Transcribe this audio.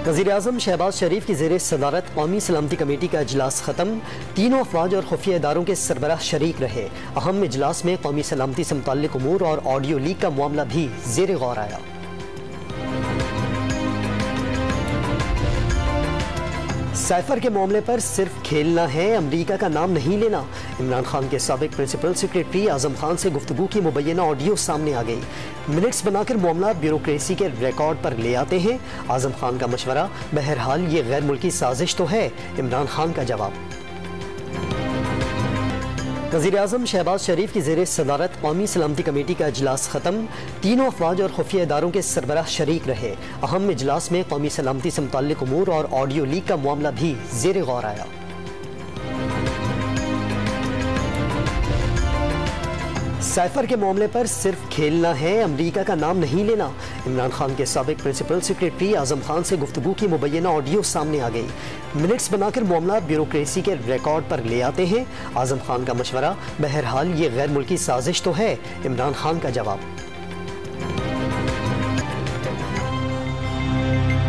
वज़ीर-ए-आज़म शहबाज शरीफ की ज़ेर सदारत कौमी सलामती कमेटी का इजलास ख़त्म। तीनों अफवाज और खुफिया इदारों के सरबराह शरीक रहे। अहम इजलास में कौमी सलामती से मुताल्लिक़ उमूर और ऑडियो लीक का मामला भी ज़ेर गौर आया। साइफर के मामले पर सिर्फ खेलना है, अमरीका का नाम नहीं लेना। इमरान खान के साबिक प्रिंसिपल सेक्रेटरी आजम खान से गुफ्तगू की मुबैना ऑडियो सामने आ गई। मिनट्स बनाकर मामला ब्यूरोक्रेसी के रिकॉर्ड पर ले आते हैं। आजम खान का मशवरा, बहरहाल ये गैर मुल्की साजिश तो है। इमरान खान का जवाब। वज़ीर-ए-आज़म शहबाज शरीफ की ज़ेर सदारत कौमी सलामती कमेटी का इजलास ख़त्म। तीनों अफवाज और खुफिया इदारों के सरबराह शरीक रहे। अहम इजलास में कौमी सलामती से मुताल्लिक़ उमूर और ऑडियो लीक का मामला भी ज़ेर गौर आया। साइफर के मामले पर सिर्फ खेलना है, अमरीका का नाम नहीं लेना। इमरान खान के साबिक प्रिंसिपल सेक्रेटरी आजम खान से गुफ्तगू की मुबैना ऑडियो सामने आ गई। मिनट्स बनाकर मामला ब्यूरोक्रेसी के रिकॉर्ड पर ले आते हैं। आजम खान का मशवरा, बहरहाल ये गैर मुल्की साजिश तो है। इमरान खान का जवाब।